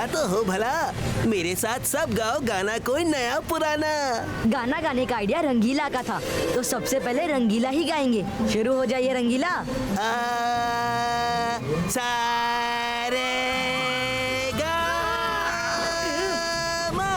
भला तो हो भला, मेरे साथ सब गाओ गाना कोई नया पुराना। गाना गाने का आइडिया रंगीला का था, तो सबसे पहले रंगीला ही गाएंगे। शुरू हो जाइए रंगीला। सारे गा मा।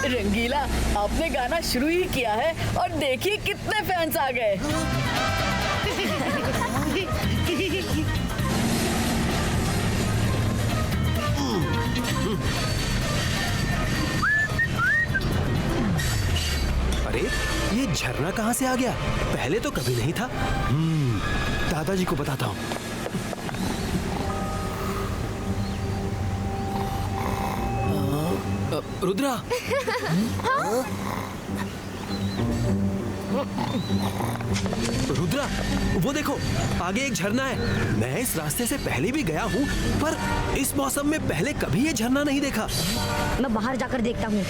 रंगीला, आपने गाना शुरू ही किया है और देखिए कितने फैंस आ गए। अरे ये झरना कहाँ से आ गया? पहले तो कभी नहीं था। दादाजी को बताता हूँ। रुद्रा। रुद्रा, वो देखो आगे एक झरना है। मैं इस रास्ते से पहले भी गया हूँ, पर इस मौसम में पहले कभी ये झरना नहीं देखा। मैं बाहर जाकर देखता हूँ।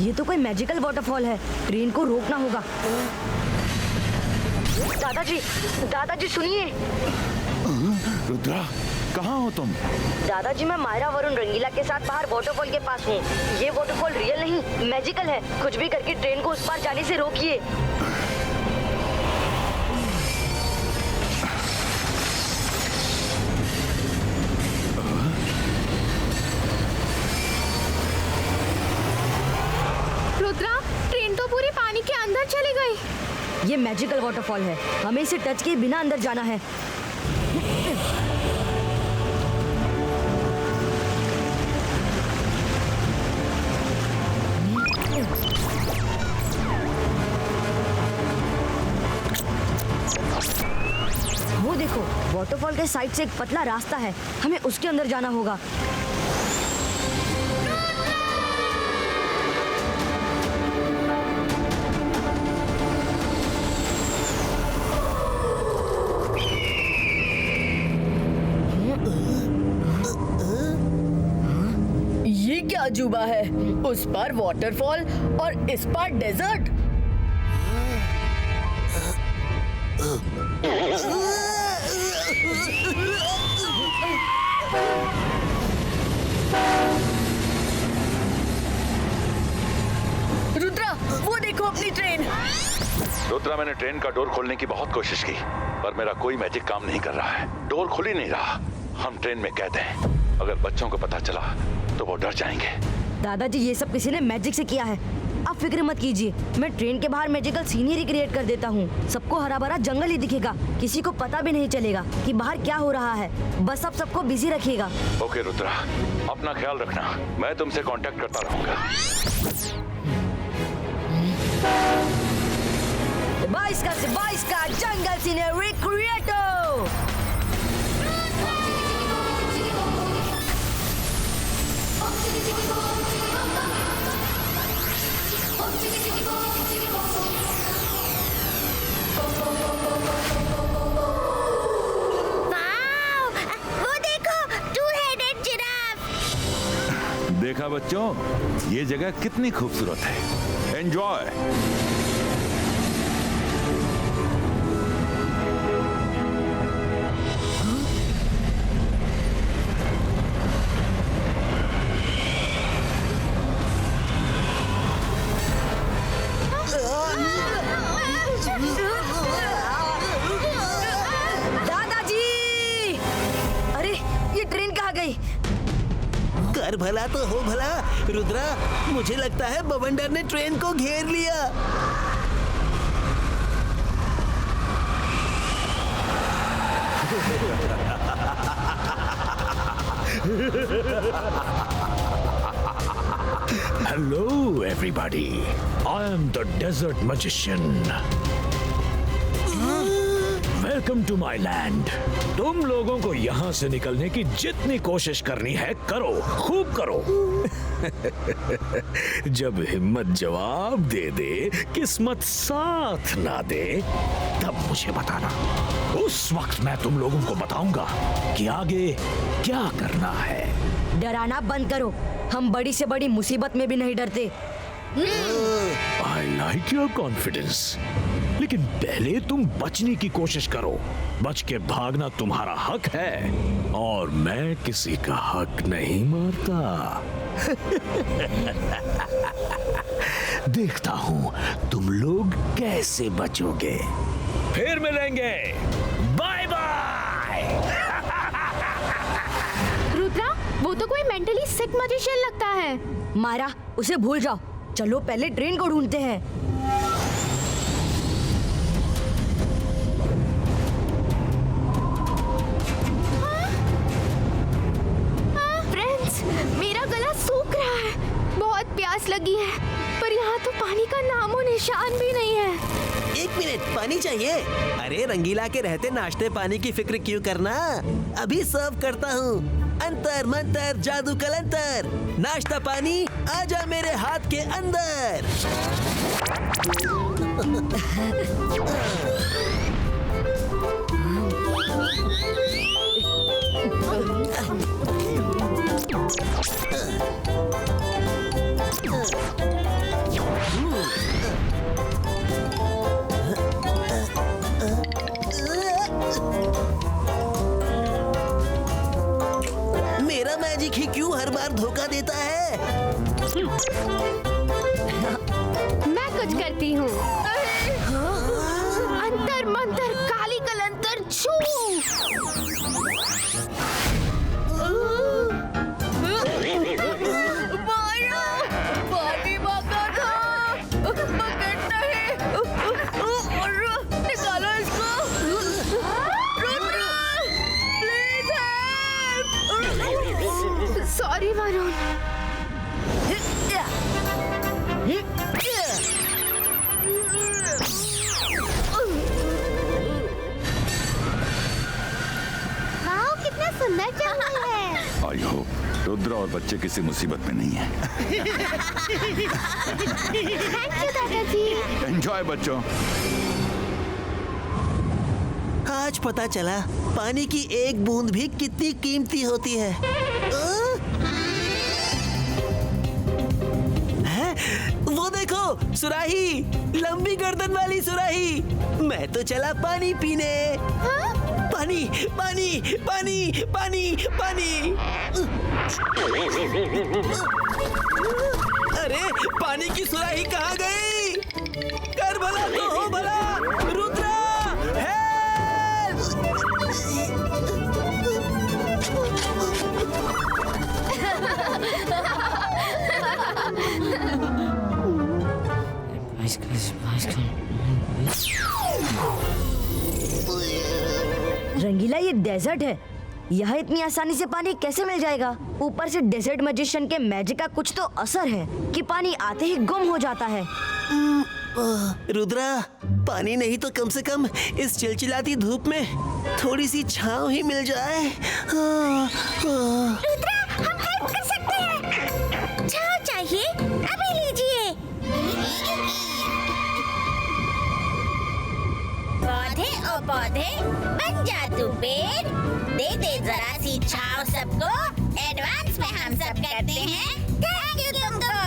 ये तो कोई मैजिकल वाटरफॉल है। ट्रेन को रोकना होगा। दादाजी सुनिए। रुद्रा, कहाँ हो तुम? दादाजी, मैं मायरा वरुण रंगीला के साथ बाहर वाटरफॉल के पास हूँ। ये वाटरफॉल रियल नहीं, मैजिकल है। कुछ भी करके ट्रेन को उस पार जाने से रोकिए। रुद्रा, ट्रेन तो पूरी पानी के अंदर चली गई। ये मैजिकल वाटरफॉल है, हमें इसे टच किए बिना अंदर जाना है। वो देखो, वाटरफॉल के साइड से एक पतला रास्ता है, हमें उसके अंदर जाना होगा। ये क्या अजूबा है? उस पार वाटरफॉल और इस पार डेजर्ट। रुद्रा, वो देखो अपनी ट्रेन। रुद्रा, मैंने ट्रेन का डोर खोलने की बहुत कोशिश की, पर मेरा कोई मैजिक काम नहीं कर रहा है। डोर खुल ही नहीं रहा। हम ट्रेन में कैद हैं। अगर बच्चों को पता चला तो वो डर जाएंगे। दादाजी, ये सब किसी ने मैजिक से किया है। आप फिक्र मत कीजिए, मैं ट्रेन के बाहर मैजिकल सीनरी क्रिएट कर देता हूँ। सबको हरा भरा जंगल ही दिखेगा, किसी को पता भी नहीं चलेगा कि बाहर क्या हो रहा है। बस आप सबको बिजी रखिएगा। ओके रुद्रा, अपना ख्याल रखना। मैं तुमसे कांटेक्ट करता रहूंगा। बाईस का जंगल सीनरी क्रिएटो। वो देखो, टू हेडेड जिराफ। देखा बच्चों, ये जगह कितनी खूबसूरत है। एंजॉय। दादाजी, अरे ये ट्रेन कहाँ गई? कर भला तो हो भला। रुद्रा, मुझे लगता है बवंडर ने ट्रेन को घेर लिया। Hello, everybody. I am the desert magician. Welcome to my land. तुम लोगों को यहाँ से निकलने की जितनी कोशिश करनी है करो, खूब करो। जब हिम्मत जवाब दे दे, किस्मत साथ ना दे, तब मुझे बताना। उस वक्त मैं तुम लोगों को बताऊंगा कि आगे क्या करना है। डराना बंद करो, हम बड़ी से बड़ी मुसीबत में भी नहीं डरते। आई लाइक योर कॉन्फिडेंस, लेकिन पहले तुम बचने की कोशिश करो। बच के भागना तुम्हारा हक है और मैं किसी का हक नहीं मारता। देखता हूं तुम लोग कैसे बचोगे। फिर मिलेंगे, बाय बाय। रुद्रा, वो तो कोई मेंटली सिक मैजिशियन लगता है। मायरा, उसे भूल जाओ, चलो पहले ट्रेन को ढूंढते हैं। फ्रेंड्स, मेरा गला सूख रहा है, बहुत प्यास लगी है, पर यहाँ तो पानी का नामो निशान भी नहीं है। एक मिनट, पानी चाहिए? अरे रंगीला के रहते नाश्ते पानी की फिक्र क्यों करना, अभी सर्व करता हूँ। अंतर मंतर जादू कलंतर, नाश्ता पानी आजा मेरे हाथ के अंदर। मेरा मैजिक ही क्यों हर बार धोखा देता है? मैं कुछ करती हूँ। अंतर मंतर काली कलंतर छू। पानी मांगा था, बकेट नहीं। निकालो इसको। Rudra, please help. Sorry Varun. Wow, कितना सुंदर जंगल है। आई होप रुद्र और बच्चे किसी मुसीबत में नहीं है। थैंक यू दादाजी। एंजॉय बच्चों। आज पता चला पानी की एक बूंद भी कितनी कीमती होती है। हैं? वो देखो, सुराही, लंबी गर्दन वाली सुराही। मैं तो चला पानी पीने। पानी पानी पानी पानी पानी। अरे पानी की सुराही कहाँ गई? कर भला तो हो भला, रुद्रा रंगीला, ये डेजर्ट है, यहाँ इतनी आसानी से पानी कैसे मिल जाएगा? ऊपर से डेजर्ट मैजिशियन के मैजिक का कुछ तो असर है कि पानी आते ही गुम हो जाता है। रुद्रा, पानी नहीं तो कम से कम इस चिलचिलाती धूप में थोड़ी सी छांव ही मिल जाए। रुद्रा, हम हेल्प कर सकते हैं। छांव चाहिए? अभी लीजिए। पौधे ओ पौधे, बन जा तू पेड़, दे दे जरा सी छाँव सबको, एडवांस में हम सब करते हैं थैंक यू तुमको।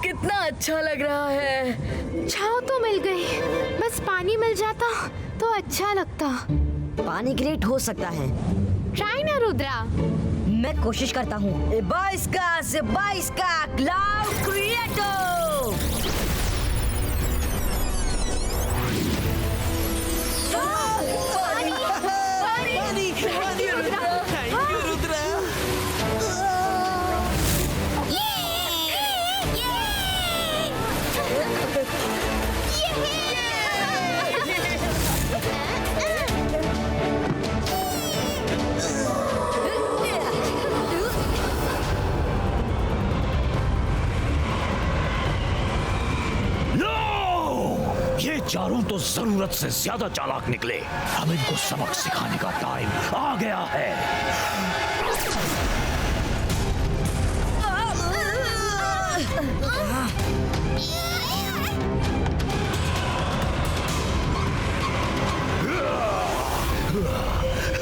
कितना अच्छा लग रहा है। छांव तो मिल गई, बस पानी मिल जाता तो अच्छा लगता। पानी क्रिएट हो सकता है। ट्राई ना रुद्रा। मैं कोशिश करता हूँ। बाइस्का क्लाउड क्रिएटो। पानी पानी रुद्रा, थैंक यू रुद्रा। चारों तो जरूरत से ज्यादा चालाक निकले। अब इनको सबक सिखाने का टाइम आ गया है।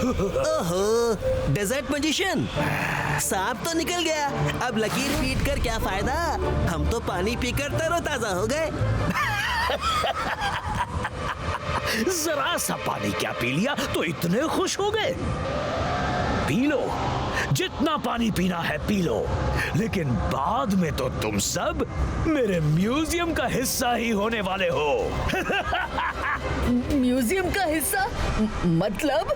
ओहो, डेजर्ट मैजिशियन, सांप तो निकल गया। अब लकीर पीट कर क्या फायदा? हम तो पानी पीकर तरोताजा हो गए। जरा सा पानी क्या पी लिया तो इतने खुश हो गए? पी लो, जितना पानी पीना है पी लो, लेकिन बाद में तो तुम सब मेरे म्यूजियम का हिस्सा ही होने वाले हो। म्यूजियम का हिस्सा मतलब?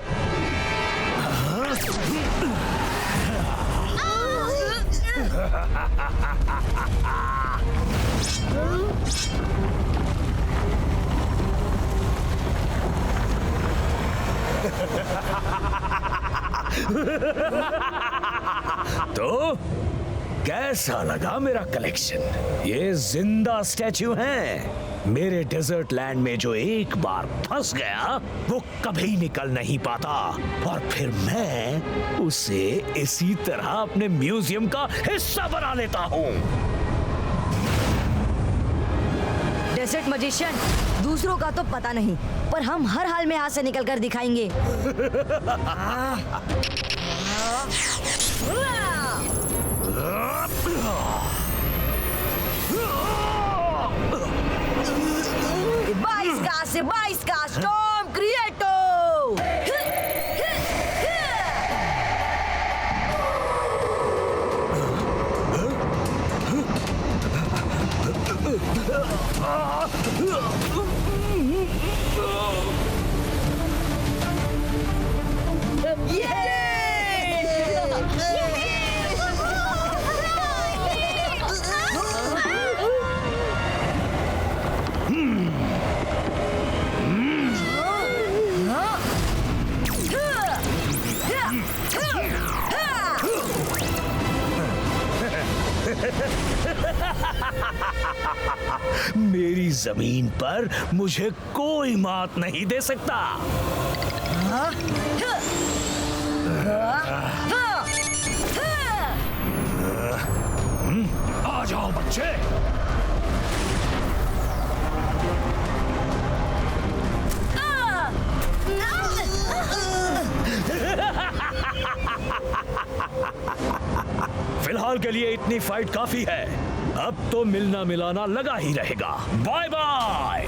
तो कैसा लगा मेरा कलेक्शन? ये जिंदा स्टैच्यू हैं। मेरे डेजर्ट लैंड में जो एक बार फंस गया वो कभी निकल नहीं पाता, और फिर मैं उसे इसी तरह अपने म्यूजियम का हिस्सा बना लेता हूँ। डेजर्ट मैजिशियन, दूसरों का तो पता नहीं, पर हम हर हाल में यहाँ से निकल कर दिखाएंगे। बाईस का स्टॉर्म क्रिएटो। मेरी जमीन पर मुझे कोई मात नहीं दे सकता। आ जाओ बच्चे। फिलहाल के लिए इतनी फाइट काफी है, अब तो मिलना मिलाना लगा ही रहेगा। Bye bye.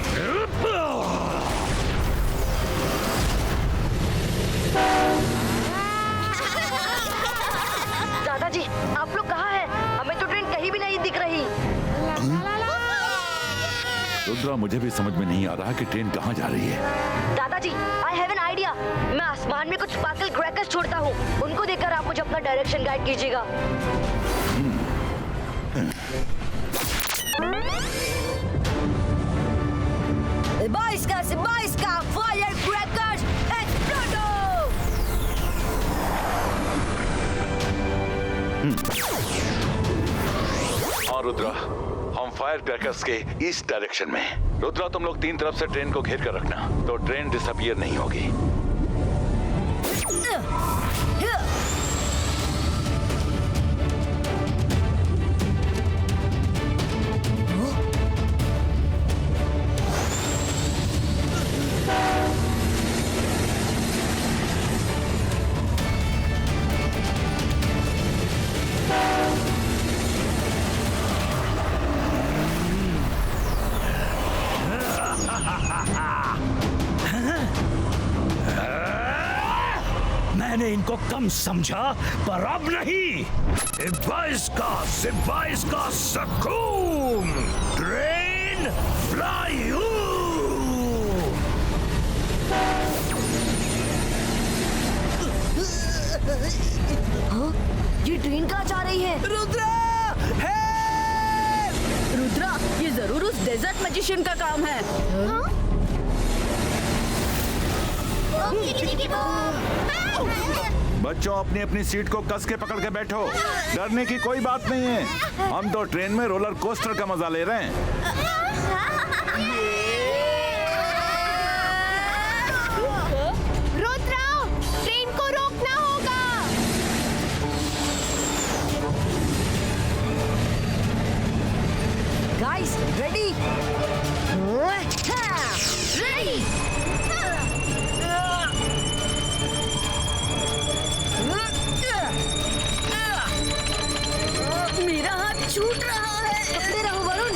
दादाजी, आप लोग कहाँ हैं? हमें तो ट्रेन कहीं भी नहीं दिख रही। रुद्रा, मुझे भी समझ में नहीं आ रहा कि ट्रेन कहाँ जा रही है। दादाजी, आई हैव एन आइडिया। मैं आसमान में कुछ स्पार्कल क्रैकर्स छोड़ता हूँ, उनको देखकर आप मुझे अपना डायरेक्शन गाइड कीजिएगा। बाईस का फायर क्रैकर्स एक्सप्लोडो। हाँ रुद्रा, हम फायर क्रैकर्स के ईस्ट डायरेक्शन में। रुद्रा, तुम लोग 3 तरफ से ट्रेन को घेर कर रखना, तो ट्रेन डिसअपीयर नहीं होगी। मैंने इनको कम समझा, पर अब नहीं। 22 का सकून, ट्रेन फ्लाई। ये ट्रेन कहाँ जा रही है? रुद्रा, रुद्रा, ये जरूर उस डेजर्ट मैजिशियन का काम है। बच्चों, अपनी अपनी सीट को कस के पकड़ के बैठो। डरने की कोई बात नहीं है, हम तो ट्रेन में रोलर कोस्टर का मजा ले रहे हैं। Guys ready? रेडी। मेरा हाथ छूट रहा है। पकड़े रहो वरुण।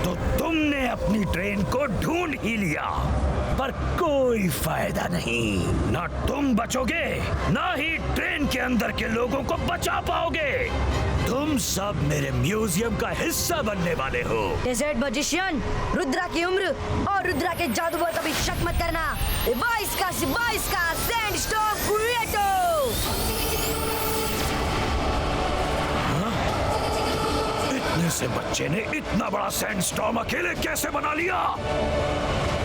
तो तुमने अपनी ट्रेन को ढूंढ ही लिया, पर कोई फायदा नहीं। ना तुम बचोगे, ना ही ट्रेन के अंदर के लोगों को बचा पाओगे। तुम सब मेरे म्यूजियम का हिस्सा बनने वाले हो। डेजर्ट मैजिशियन, रुद्रा की उम्र और रुद्रा के जादू पर कभी शक मत करना। 22 का सैंडस्टॉर्म क्रिएटो। इतने से बच्चे ने इतना बड़ा सैंडस्टॉर्म अकेले कैसे बना लिया?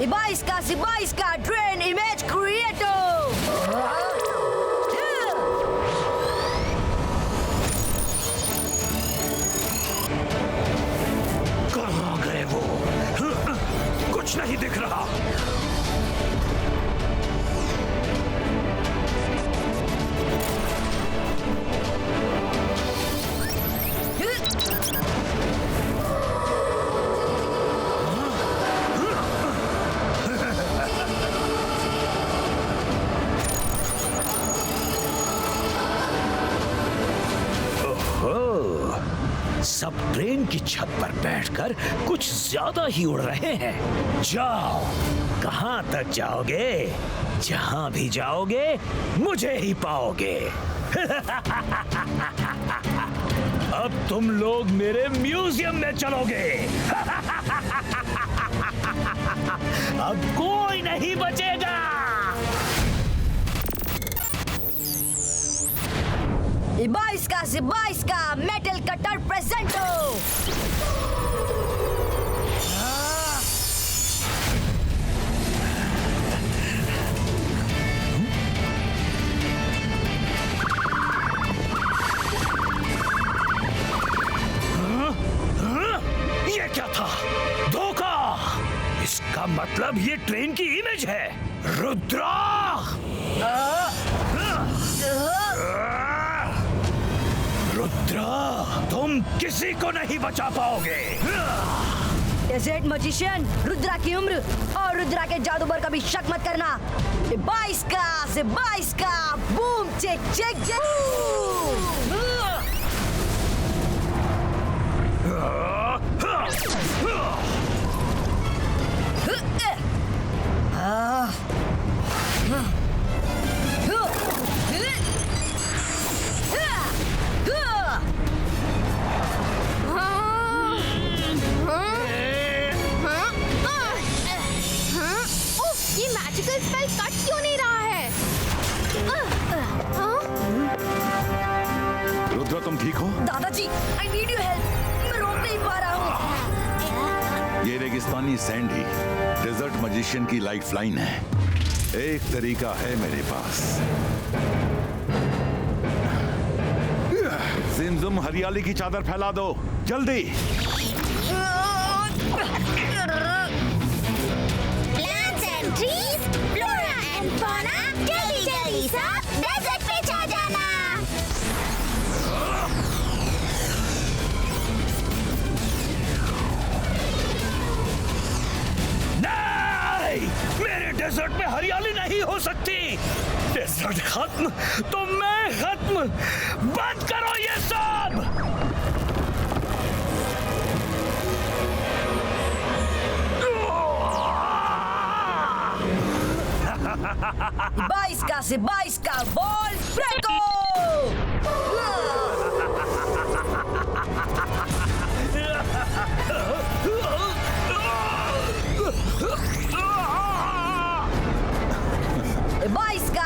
22 का ट्रेन इमेज क्रिएटो। कहाँ गए वो? कुछ नहीं दिख रहा। सब ट्रेन की छत पर बैठकर कुछ ज्यादा ही उड़ रहे हैं। जाओ, कहां तक जाओगे? जहां भी जाओगे मुझे ही पाओगे। अब तुम लोग मेरे म्यूजियम में चलोगे। अब कोई नहीं बचेगा। 22 का मेटल कटर प्रेजेंटो। ये क्या था? धोखा। इसका मतलब ये ट्रेन की इमेज है। रुद्रा! रुद्रा, तुम किसी को नहीं बचा पाओगे। डेजर्ट मैजिशियन, रुद्रा की उम्र और रुद्रा के जादू पर कभी शक मत करना। 22 का बूम चेक चेक चेक। ये मैजिकल स्पेल कट क्यों नहीं रहा है? रुद्रा, तुम ठीक हो? दादाजी, आई नीड यू हेल्प। मैं रोक नहीं पा रहा हूँ। ये रेगिस्तानी सैंड ही डेजर्ट मैजिशियन की लाइफ लाइन है। एक तरीका है मेरे पास। जिमजुम, हरियाली की चादर फैला दो, जल्दी। Plants and trees, flora and fauna, जल्दी जल्दी सब डेजर्ट पे छा जाना। नहीं! मेरे डेजर्ट में हरियाली नहीं हो सकती। डेजर्ट खत्म तो मैं खत्म। बंद करो ये सब। 22 का बॉल ब्रेको।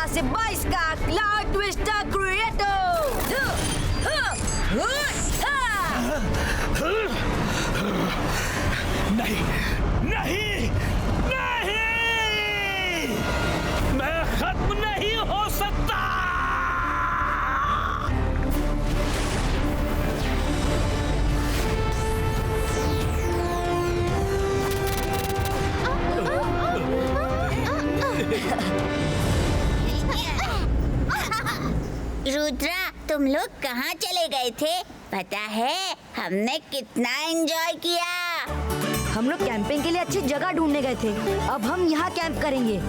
से 22 का क्लाउड ट्विस्टर क्रिएटो। नहीं नहीं नहीं, मैं खत्म नहीं हो सकता। तुम लोग कहाँ चले गए थे? पता है हमने कितना एंजॉय किया। हम लोग कैंपिंग के लिए अच्छी जगह ढूंढने गए थे। अब हम यहाँ कैंप करेंगे।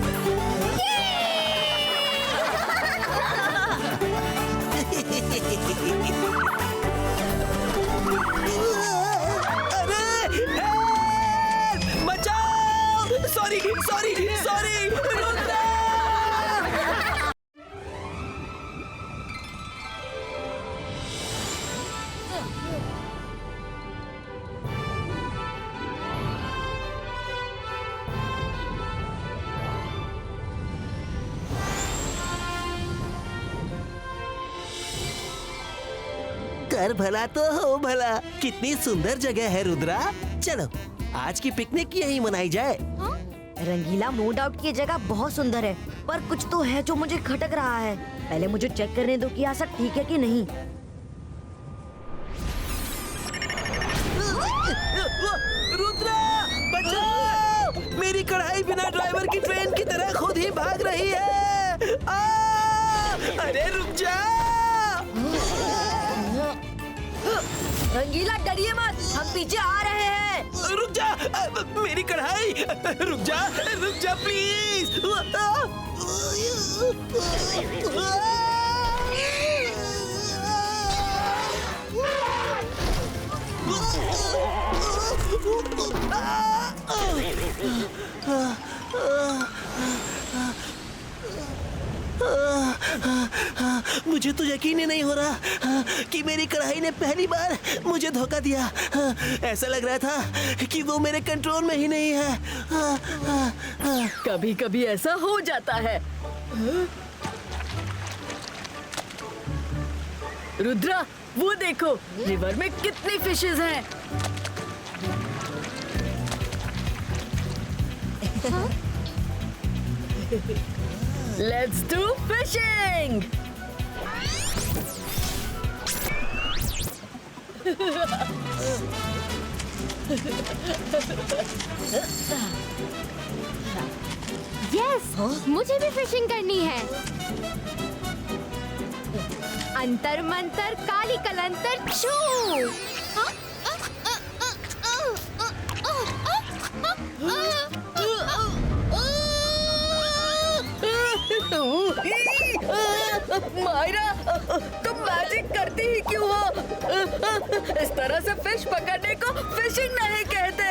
सॉरी सॉरी सॉरी कर भला तो हो भला। कितनी सुंदर जगह है रुद्रा। चलो आज की पिकनिक यहीं मनाई जाए। रंगीला, नो डाउट की ये जगह बहुत सुंदर है, पर कुछ तो है जो मुझे खटक रहा है। पहले मुझे चेक करने दो कि यहाँ सब ठीक है कि नहीं। रुद्रा बचाओ! मेरी कढ़ाई बिना ड्राइवर की ट्रेन की तरह खुद ही भाग रही है। अरे रुक जा! रंगीला डरिए मत, हम पीछे आ रहे हैं। रुक जा! मेरी कढ़ाई! रुक जा प्लीज! मुझे तो यकीन ही नहीं हो रहा कि मेरी कढ़ाई ने पहली बार मुझे धोखा दिया। ऐसा लग रहा था कि वो मेरे कंट्रोल में ही नहीं है। कभी कभी ऐसा हो जाता है। रुद्रा, वो देखो रिवर में कितनी फिशेस हैं। Let's do fishing! यस, मुझे भी फिशिंग करनी है। अंतर मंतर काली कलंतर छू। मायरा, तुम मैजिक करती ही क्यों हो? इस तरह से फिश पकड़ने को फिशिंग नहीं कहते।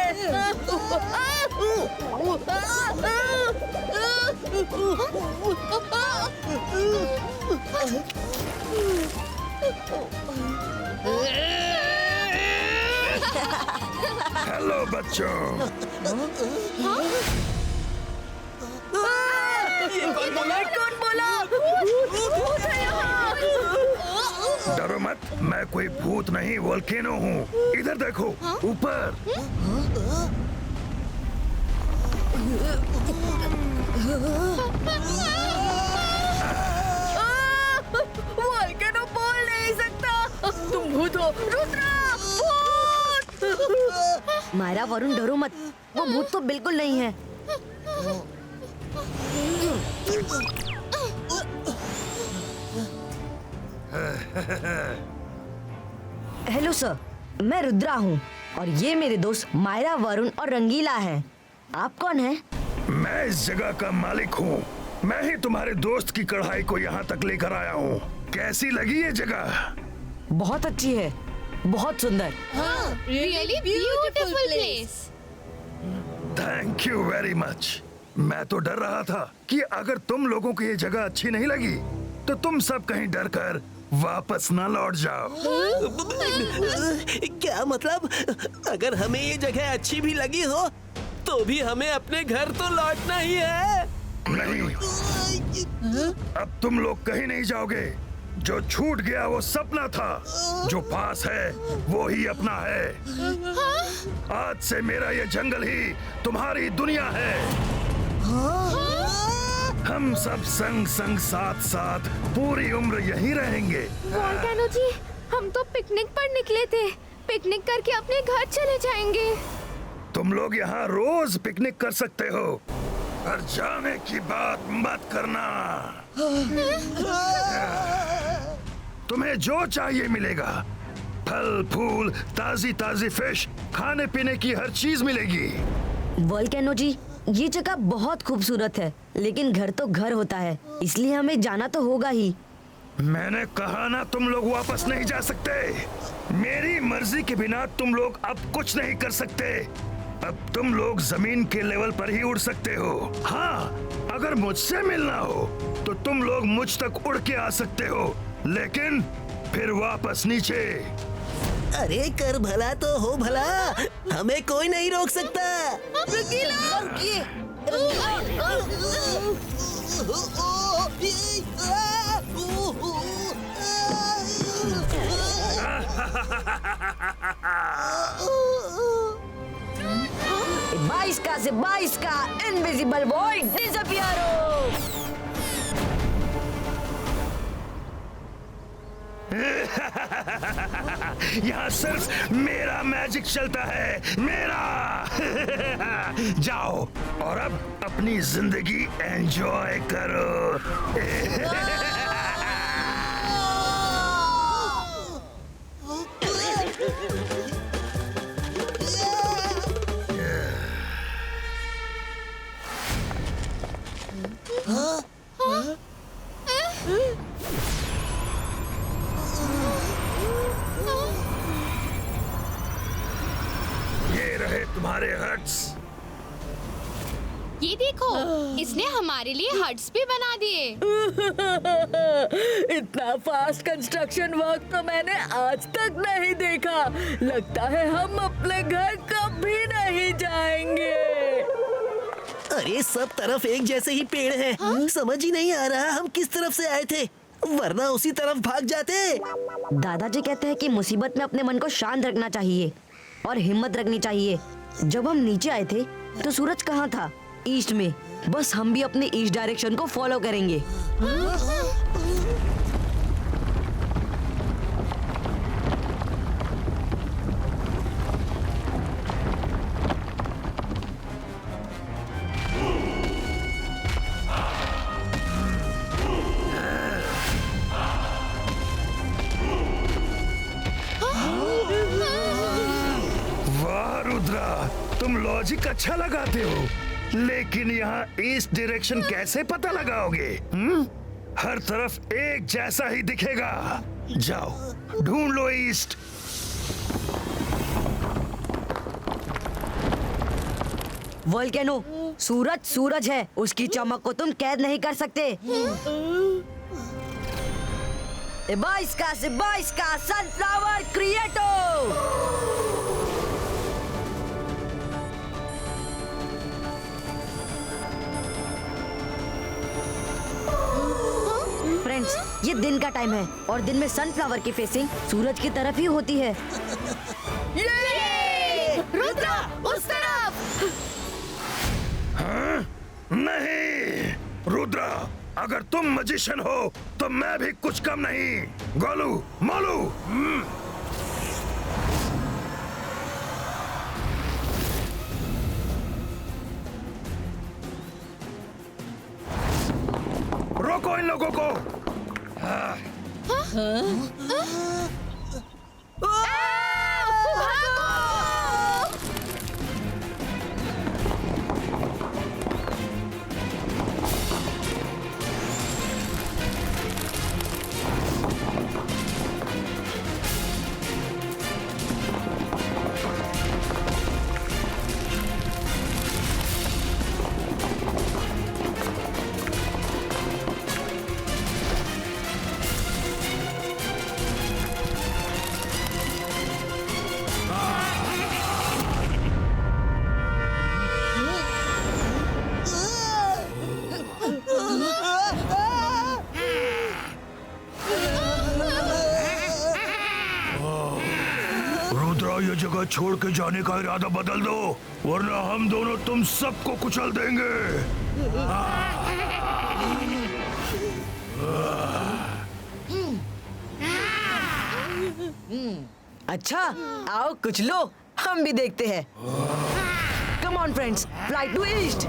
हेलो बच्चों। कौन बोला? डरो मत, मैं कोई भूत नहीं, वोल्केनो हूँ। इधर देखो, ऊपर। वोल्केनो बोल नहीं सकता। तुम भूत हो रुद्रा, भूत। मायरा, वरुण डरो मत, वो भूत तो बिल्कुल नहीं है। हेलो सर, मैं रुद्रा हूँ और ये मेरे दोस्त मायरा, वरुण और रंगीला हैं। आप कौन हैं? मैं इस जगह का मालिक हूँ। मैं ही तुम्हारे दोस्त की कढ़ाई को यहाँ तक लेकर आया हूँ। कैसी लगी ये जगह? बहुत अच्छी है, बहुत सुंदर। Really beautiful place. Thank you very much. मैं तो डर रहा था कि अगर तुम लोगों को ये जगह अच्छी नहीं लगी तो तुम सब कहीं डर कर वापस ना लौट जाओ। क्या मतलब? अगर हमें ये जगह अच्छी भी लगी हो तो भी हमें अपने घर तो लौटना ही है। नहीं, अब तुम लोग कहीं नहीं जाओगे। जो छूट गया वो सपना था, जो पास है वो ही अपना है। आज से मेरा ये जंगल ही तुम्हारी दुनिया है। हम सब संग संग साथ साथ पूरी उम्र यहीं रहेंगे। वोल्केनो जी, हम तो पिकनिक पर निकले थे। पिकनिक करके अपने घर चले जाएंगे। तुम लोग यहाँ रोज पिकनिक कर सकते हो, पर जाने की बात मत करना। तुम्हें जो चाहिए मिलेगा। फल फूल, ताजी ताजी फिश, खाने पीने की हर चीज मिलेगी। वोल्केनो जी, ये जगह बहुत खूबसूरत है, लेकिन घर तो घर होता है, इसलिए हमें जाना तो होगा ही। मैंने कहा ना, तुम लोग वापस नहीं जा सकते। मेरी मर्जी के बिना तुम लोग अब कुछ नहीं कर सकते। अब तुम लोग जमीन के लेवल पर ही उड़ सकते हो। हाँ, अगर मुझसे मिलना हो तो तुम लोग मुझ तक उड़ के आ सकते हो, लेकिन फिर वापस नीचे। अरे कर भला तो हो भला, हमें कोई नहीं रोक सकता। बाईस का से 22 का इनविजिबल वॉइड डिसअपियरो। यहाँ सिर्फ मेरा मैजिक चलता है, मेरा। जाओ और अब अपनी जिंदगी एंजॉय करो। ये रहे तुम्हारे हट्स। ये देखो, इसने हमारे लिए हट्स भी बना दिए। इतना फास्ट कंस्ट्रक्शन वर्क तो मैंने आज तक नहीं देखा। लगता है हम अपने घर कभी नहीं जाएंगे। अरे सब तरफ एक जैसे ही पेड़ हैं। समझ ही नहीं आ रहा हम किस तरफ से आए थे, वरना उसी तरफ भाग जाते। दादाजी कहते हैं कि मुसीबत में अपने मन को शांत रखना चाहिए और हिम्मत रखनी चाहिए। जब हम नीचे आए थे तो सूरज कहाँ था? ईस्ट में। बस हम भी अपने ईस्ट डायरेक्शन को फॉलो करेंगे। वाह रुद्रा, तुम लॉजिक अच्छा लगाते हो, लेकिन यहाँ ईस्ट डायरेक्शन कैसे पता लगाओगे? हर तरफ एक जैसा ही दिखेगा। जाओ ढूंढ लो ईस्ट। वोल्केनो, सूरज सूरज है, उसकी चमक को तुम कैद नहीं कर सकते। 22 का सनफ्लावर क्रिएटो। फ्रेंड्स, ये दिन का टाइम है और दिन में सनफ्लावर की फेसिंग सूरज की तरफ ही होती है। रुद्रा, उस तरफ। हाँ? नहीं रुद्रा, अगर तुम मजिशियन हो तो मैं भी कुछ कम नहीं। गोलू मोलू, रोको इन लोगों को। ये जगह छोड़ के जाने का इरादा बदल दो, वरना हम दोनों तुम सबको कुचल देंगे। अच्छा, आओ कुछ लो, हम भी देखते हैं। Come on friends, fly to east.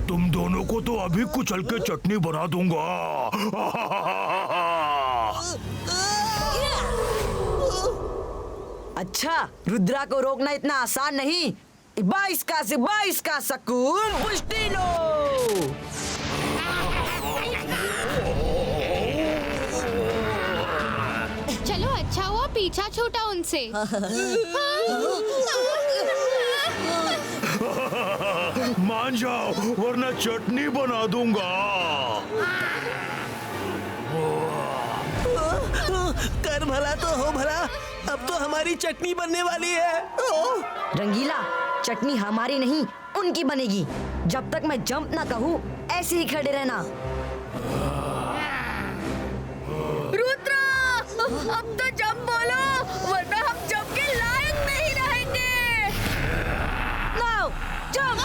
तुम दोनों को तो अभी कुचल के चटनी बना दूंगा। अच्छा, रुद्रा को रोकना इतना आसान नहीं। 22 का सकून पुष्टि लो। चलो अच्छा हुआ पीछा छूटा उनसे। मान जाओ वरना चटनी बना दूंगा। कर भला तो हो भला, अब तो हमारी चटनी बनने वाली है। रंगीला, चटनी हमारी नहीं उनकी बनेगी। जब तक मैं जंप ना कहूँ ऐसे ही खड़े रहना। रुद्रा, अब तो जंप बोलो वरना हम जंप के लायक नहीं रहेंगे। Now jump.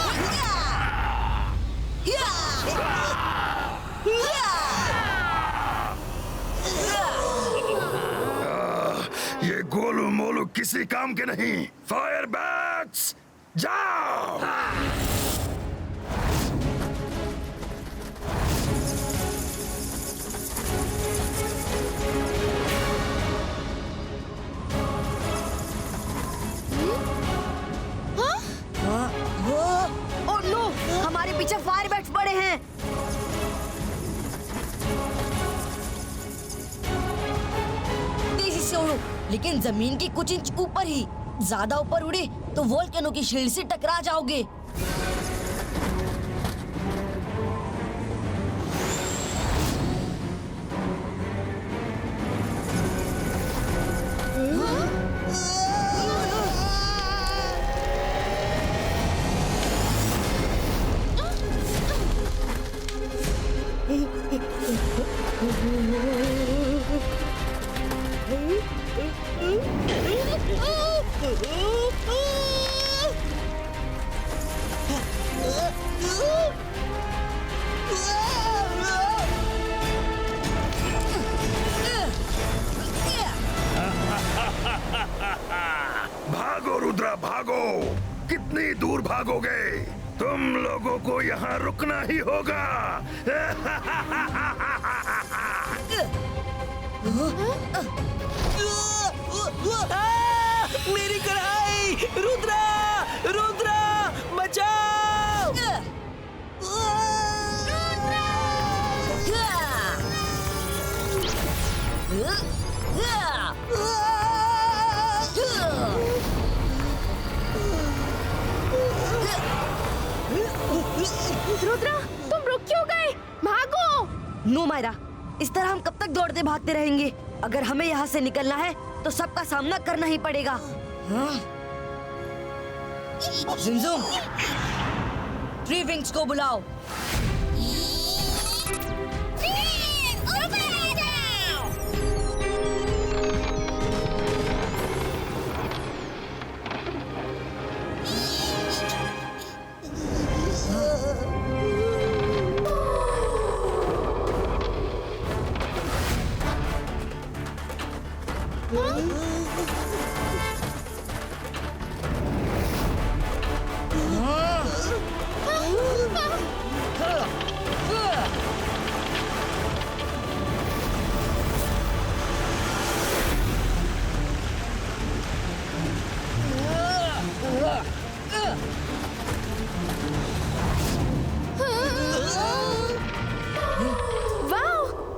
ये गोलू मोलू किसी काम के नहीं। फायर बैट्स जाओ। ओह नो, हमारे पीछे फायर बैट्स पड़े हैं। तेजी से उड़ो, लेकिन जमीन की कुछ इंच ऊपर ही। ज्यादा ऊपर उड़े तो वोल्केनो की शील्ड से टकरा जाओगे। भागो रुद्रा भागो। कितनी दूर भागोगे? तुम लोगों को यहाँ रुकना ही होगा। मेरी कढ़ाई! रुद्रा, रुद्रा, बचाओ! रुद्रा, तुम रुक क्यों गए? भागो! नो मायरा, इस तरह हम कब तक दौड़ते भागते रहेंगे? अगर हमें यहाँ से निकलना है तो सबका सामना करना ही पड़ेगा। ज़ुमज़ुम, 3 विंग्स को बुलाओ।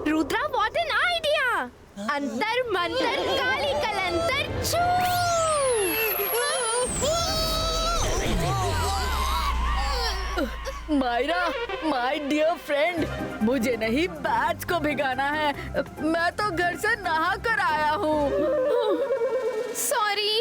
Rudra, what an idea! अंतर मंतर काली कलंतर छू! मायरा, माय डियर फ्रेंड, मुझे नहीं बैट्स को भिगाना है। मैं तो घर से नहा कर आया हूँ। सॉरी।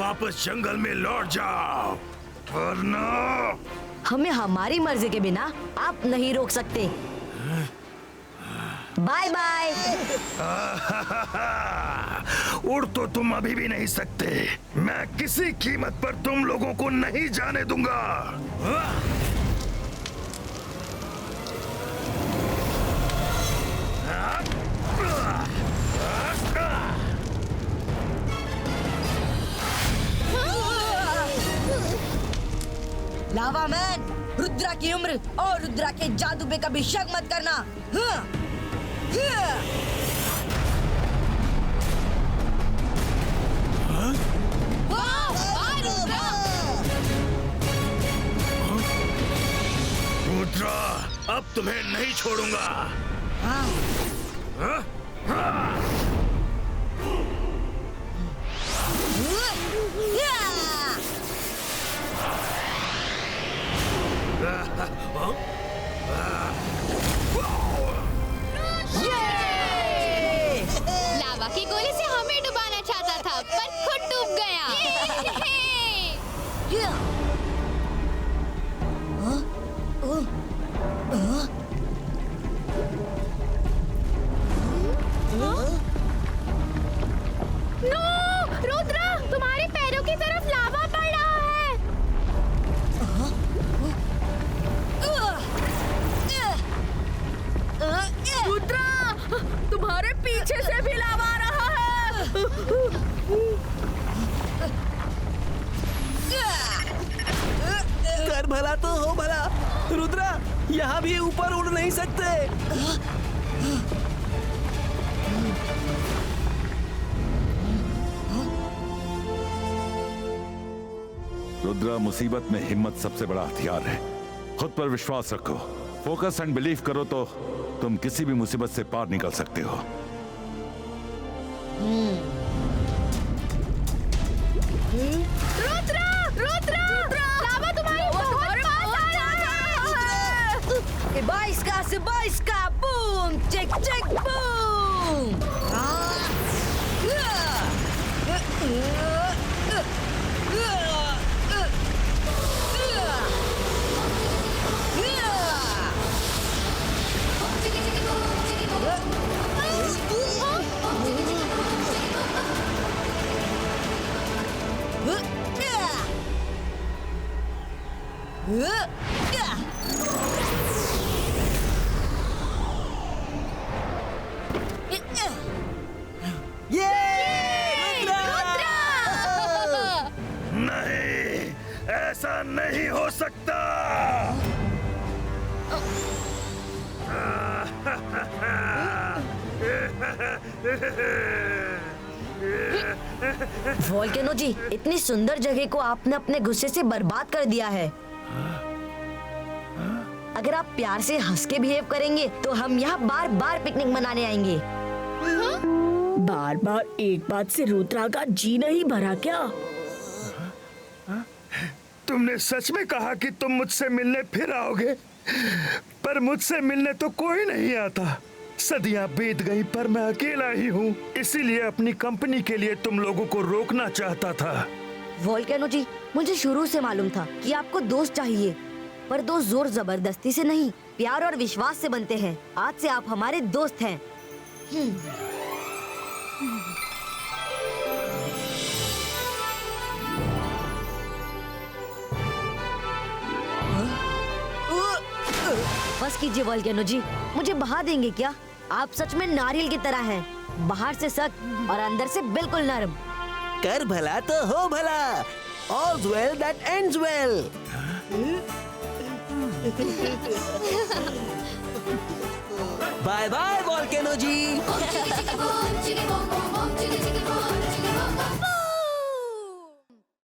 वापस जंगल में लौट जाओ, वरना हमें हमारी मर्जी के बिना आप नहीं रोक सकते। Bye bye. उड़ तो तुम अभी भी नहीं सकते। मैं किसी कीमत पर तुम लोगों को नहीं जाने दूंगा। लावा मैन, रुद्रा की उम्र और रुद्रा के जादू पे कभी शक मत करना। रुद्रा, अब तुम्हें नहीं छोड़ूंगा। लावा की गोली से हमें डुबाना चाहता था, पर खुद डूब गया। नो, रुद्रा, तुम्हारे पैरों की तरफ लावा पड़ रहा है। रुद्रा, तुम्हारे पीछे से भी लावा आ रहा है। कर भला तो हो भला। रुद्रा, यहाँ भी ऊपर उड़ नहीं सकते। रुद्रा, मुसीबत में हिम्मत सबसे बड़ा हथियार है। खुद पर विश्वास रखो, फोकस एंड बिलीव करो तो तुम किसी भी मुसीबत से पार निकल सकते हो। रुद्रा, रुद्रा, लावा तुम्हारी बहुत पास आ रहा है। बाईस का बूम, चेक चेक बूम। नहीं, ऐसा नहीं हो सकता। वोल्केनो जी, इतनी सुंदर जगह को आपने अपने गुस्से से बर्बाद कर दिया है। अगर आप प्यार से हंस के बिहेव करेंगे तो हम यहाँ बार बार पिकनिक मनाने आएंगे। बार बार एक बात से रुद्रा का जी नहीं भरा क्या? तुमने सच में कहा कि तुम मुझसे मिलने फिर आओगे, पर मुझसे मिलने तो कोई नहीं आता। सदियां बीत गई पर मैं अकेला ही हूँ, इसीलिए अपनी कंपनी के लिए तुम लोगों को रोकना चाहता था। वोल्केनो जी, मुझे शुरू से मालूम था कि आपको दोस्त चाहिए, पर दोस्त जोर जबरदस्ती से नहीं, प्यार और विश्वास से बनते हैं। आज से आप हमारे दोस्त हैं। बस कीजिए वोल्केनो जी, मुझे बहा देंगे क्या? आप सच में नारियल की तरह हैं, बाहर से सख्त और अंदर से बिल्कुल नरम। कर भला तो हो भला। All's well that ends well. Bye bye volcano ji.